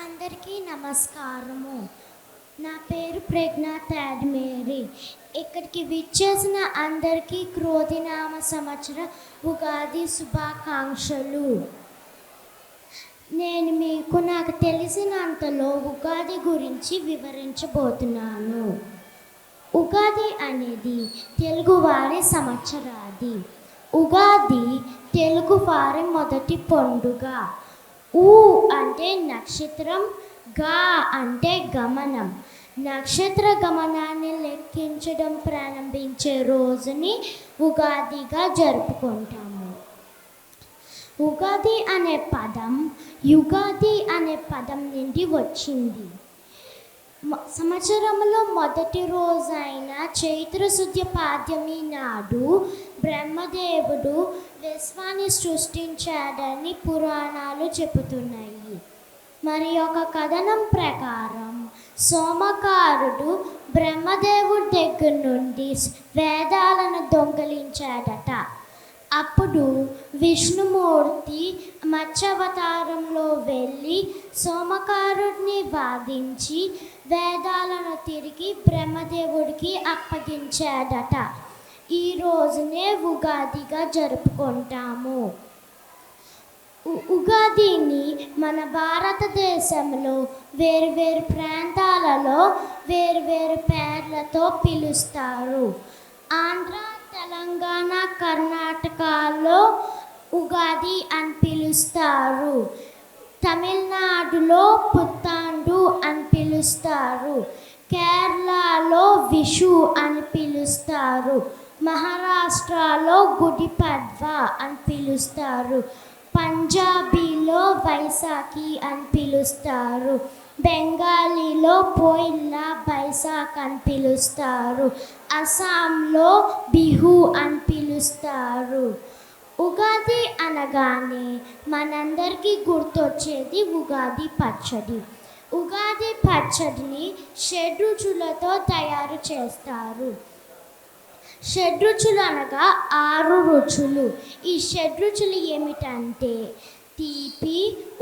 అందరికీ నమస్కారము. నా పేరు ప్రజ్ఞా తాడ్మేరి. ఇక్కడికి విచ్చేసిన అందరికీ క్రోధినామ సంవత్సర ఉగాది శుభాకాంక్షలు. నేను మీకు నాకు తెలిసినంతలో ఉగాది గురించి వివరించబోతున్నాను. ఉగాది అనేది తెలుగువారి సంవత్సరాది. ఉగాది తెలుగువారి మొదటి పండుగ. ఊ అంటే నక్షత్రం, గా అంటే గమనం. నక్షత్ర గమనాన్ని లెక్కించడం ప్రారంభించే రోజుని ఉగాదిగా జరుపుకుంటాము. ఉగాది అనే పదం యుగాది అనే పదం నుండి వచ్చింది. సంవత్సరంలో మొదటి రోజైన చైత్రశుద్ధ పాడ్యమి నాడు బ్రహ్మదేవుడు విశ్వాన్ని సృష్టించాడని పురాణాలు చెబుతున్నాయి. మరి ఒక కథనం ప్రకారం సోమకారుడు బ్రహ్మదేవుడి దగ్గర నుండి వేదాలను దొంగిలించాడట. అప్పుడు విష్ణుమూర్తి మత్స్యావతారంలో వెళ్ళి సోమకారుడిని వాదించి వేదాలను తిరిగి బ్రహ్మదేవుడికి అప్పగించాడట. ఈ రోజునే ఉగాదిగా జరుపుకుంటాము. ఉగాదిని మన భారతదేశంలో వేరువేరు ప్రాంతాలలో వేరువేరు పేర్లతో పిలుస్తారు. ఆంధ్ర, తెలంగాణ, కర్ణాటకలో ఉగాది అని పిలుస్తారు. తమిళనాడులో పుత్తాండు అని పిలుస్తారు. కేరళలో విషు అని పిలుస్తారు. మహారాష్ట్రలో గుడి పడ్వా అని పిలుస్తారు. పంజాబీలో వైశాఖి అని పిలుస్తారు. బెంగాలీలో పోయిల్లా బైసాఖ్ అని పిలుస్తారు. అస్సాంలో బిహు అని పిలుస్తారు. ఉగాది అనగానే మనందరికీ గుర్తొచ్చేది ఉగాది పచ్చడి. ఉగాది పచ్చడిని షడ్రుచులతో తయారు చేస్తారు. షడ్రుచులు అనగా 6 రుచులు. ఈ షడ్రుచులు ఏమిటంటే తీపి,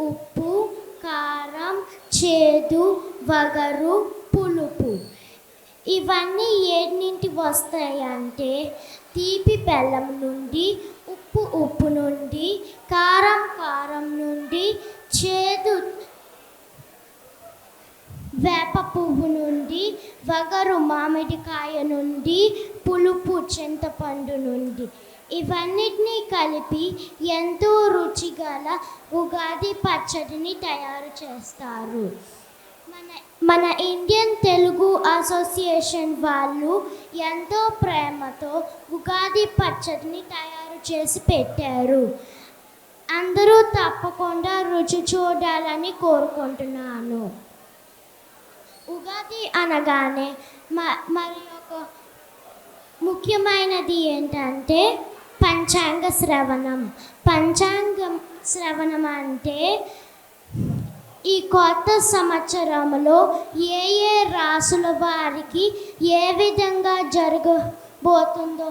ఉప్పు, కారం, చేదు, వగరు, పులుపు. ఇవన్నీ ఏడింటి వస్తాయంటే తీపి బెల్లం నుండి, ఉప్పు నుండి, కారం నుండి, చేదు వేప పువ్వు నుండి, వగరు మామిడికాయ నుండి, పులుపు చింతపండు నుండి. ఇవన్నిటినీ కలిపి ఎంతో రుచిగల ఉగాది పచ్చడిని తయారు చేస్తారు. మన ఇండియన్ తెలుగు అసోసియేషన్ వాళ్ళు ఎంతో ప్రేమతో ఉగాది పచ్చడిని తయారు చేసి పెట్టారు. అందరూ తప్పకుండా రుచి చూడాలని కోరుకుంటున్నాను. ఉగాది అనగానే మరి ఒక ముఖ్యమైనది ఏంటంటే పంచాంగ శ్రవణం. పంచాంగం శ్రవణం అంటే ఈ కొత్త సంవత్సరంలో ఏ ఏ రాసుల వారికి ఏ విధంగా జరగబోతుందో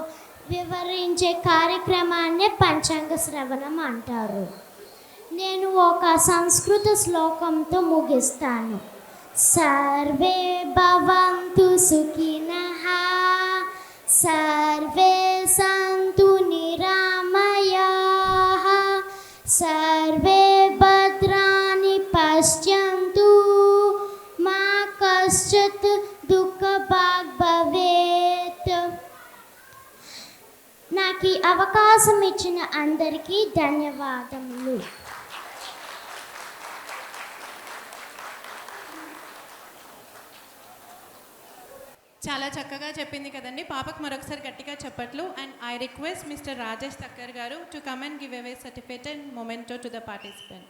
వివరించే కార్యక్రమాన్నే పంచాంగ శ్రవణం అంటారు. నేను ఒక సంస్కృత శ్లోకంతో ముగిస్తాను. సర్వే భవంతు సుఖినః, సర్వే సంతు నిరామయాః, సర్వే భద్రాణి పశ్యంతు, మా కశ్చిత్ దుఃఖభాగ్ భవేత్. నాకు ఈ అవకాశం ఇచ్చిన అందరికీ ధన్యవాదములు. చాలా చక్కగా చెప్పింది కదండి. పాపకు మరొకసారి గట్టిగా చెప్పట్లు. And I request mister Rajesh Thakkar గారు to come and give away certificate and memento to the participant.